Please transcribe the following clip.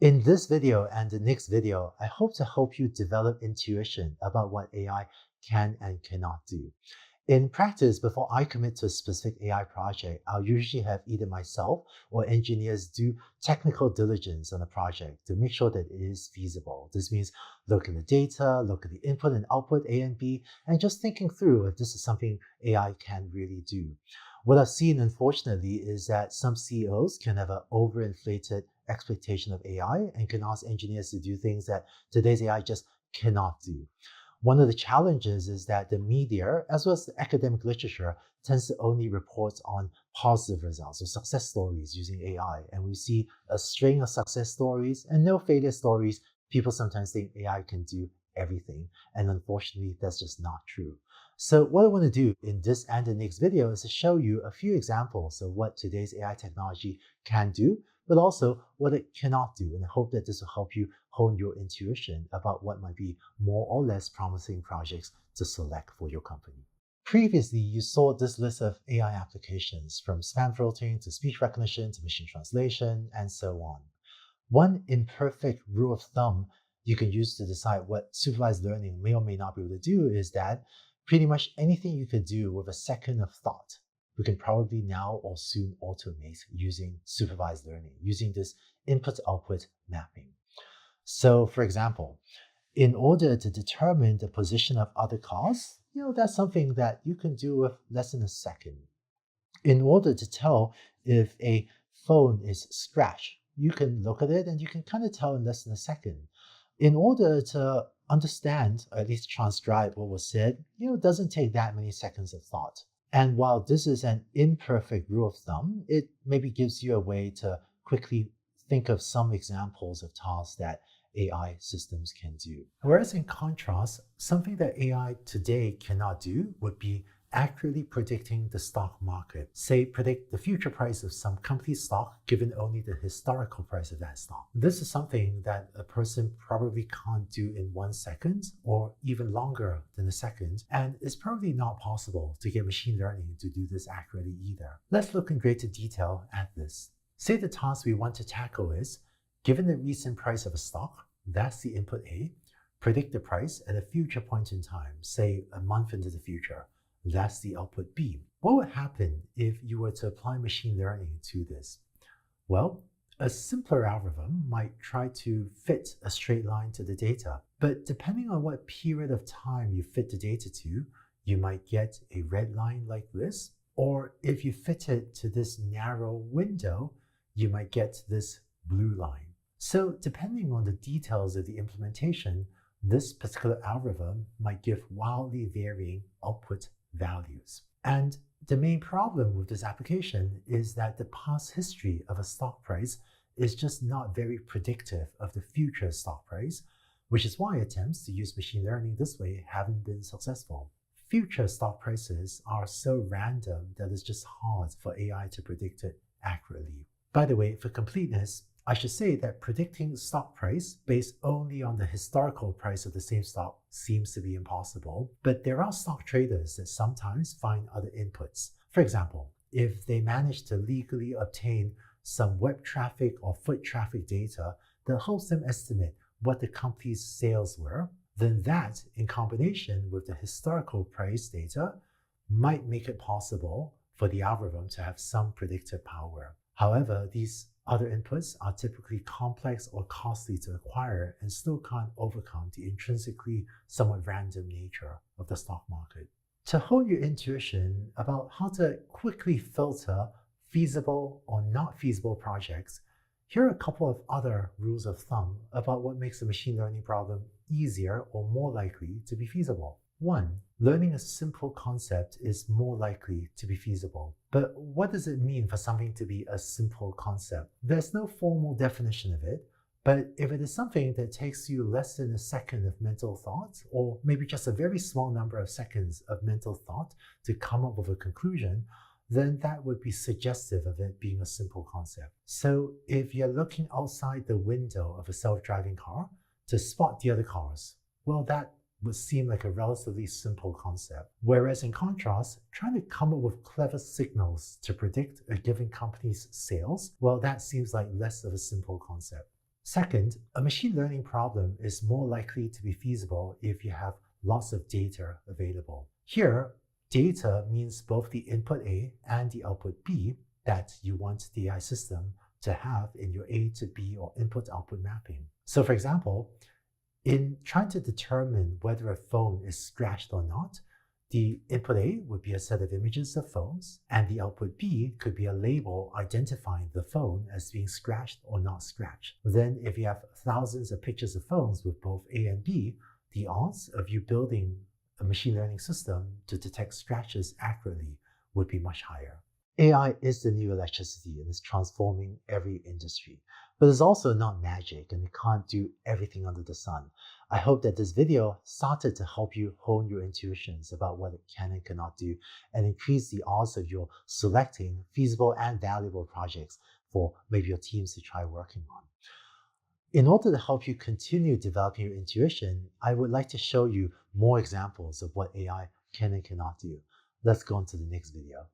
In this video and the next video, I hope to help you develop intuition about what AI can and cannot do. In practice, before I commit to a specific AI project, I'll usually have either myself or engineers do technical diligence on the project to make sure that it is feasible. This means look at the data, look at the input and output A and B, and just thinking through if this is something AI can really do. What I've seen, unfortunately, is that some CEOs can have an overinflated expectation of AI and can ask engineers to do things that today's AI just cannot do. One of the challenges is that the media, as well as the academic literature, tends to only report on positive results or success stories using AI. And we see a string of success stories and no failure stories. People sometimes think AI can do everything. And unfortunately, that's just not true. So what I want to do in this and the next video is to show you a few examples of what today's AI technology can do, but also what it cannot do. And I hope that this will help you hone your intuition about what might be more or less promising projects to select for your company. Previously, you saw this list of AI applications, from spam filtering to speech recognition to machine translation, and so on. One imperfect rule of thumb you can use to decide what supervised learning may or may not be able to do is that pretty much anything you could do with a second of thought, we can probably now or soon automate using supervised learning, using this input-output mapping. So for example, in order to determine the position of other cars, that's something that you can do with less than a second. In order to tell if a phone is scratched, you can look at it and you can kind of tell in less than a second. In order to understand, or at least transcribe what was said, it doesn't take that many seconds of thought. And while this is an imperfect rule of thumb, it maybe gives you a way to quickly think of some examples of tasks that AI systems can do. Whereas in contrast, something that AI today cannot do would be accurately predicting the stock market. Say, predict the future price of some company's stock given only the historical price of that stock. This is something that a person probably can't do in 1 second or even longer than a second, and it's probably not possible to get machine learning to do this accurately either. Let's look in greater detail at this. Say the task we want to tackle is, given the recent price of a stock, that's the input A, predict the price at a future point in time, say a month into the future. That's the output B. What would happen if you were to apply machine learning to this? Well, a simpler algorithm might try to fit a straight line to the data, but depending on what period of time you fit the data to, you might get a red line like this, or if you fit it to this narrow window, you might get this blue line. So depending on the details of the implementation, this particular algorithm might give wildly varying output values. And the main problem with this application is that the past history of a stock price is just not very predictive of the future stock price, which is why attempts to use machine learning this way haven't been successful. Future stock prices are so random that it's just hard for AI to predict it accurately. By the way, for completeness, I should say that predicting stock price based only on the historical price of the same stock seems to be impossible, but there are stock traders that sometimes find other inputs. For example, if they manage to legally obtain some web traffic or foot traffic data that helps them estimate what the company's sales were, then that, in combination with the historical price data, might make it possible for the algorithm to have some predictive power. However, these other inputs are typically complex or costly to acquire and still can't overcome the intrinsically somewhat random nature of the stock market. To hone your intuition about how to quickly filter feasible or not feasible projects, here are a couple of other rules of thumb about what makes a machine learning problem easier or more likely to be feasible. 1. Learning a simple concept is more likely to be feasible. But what does it mean for something to be a simple concept? There's no formal definition of it, but if it is something that takes you less than a second of mental thought, or maybe just a very small number of seconds of mental thought to come up with a conclusion, then that would be suggestive of it being a simple concept. So if you're looking outside the window of a self-driving car to spot the other cars, well, that would seem like a relatively simple concept. Whereas in contrast, trying to come up with clever signals to predict a given company's sales, well, that seems like less of a simple concept. Second, a machine learning problem is more likely to be feasible if you have lots of data available. Here, data means both the input A and the output B that you want the AI system to have in your A to B or input-output mapping. So for example, in trying to determine whether a phone is scratched or not, the input A would be a set of images of phones, and the output B could be a label identifying the phone as being scratched or not scratched. Then if you have thousands of pictures of phones with both A and B, the odds of you building a machine learning system to detect scratches accurately would be much higher. AI is the new electricity and is transforming every industry, but it's also not magic and it can't do everything under the sun. I hope that this video started to help you hone your intuitions about what it can and cannot do and increase the odds of you selecting feasible and valuable projects for maybe your teams to try working on. In order to help you continue developing your intuition, I would like to show you more examples of what AI can and cannot do. Let's go on to the next video.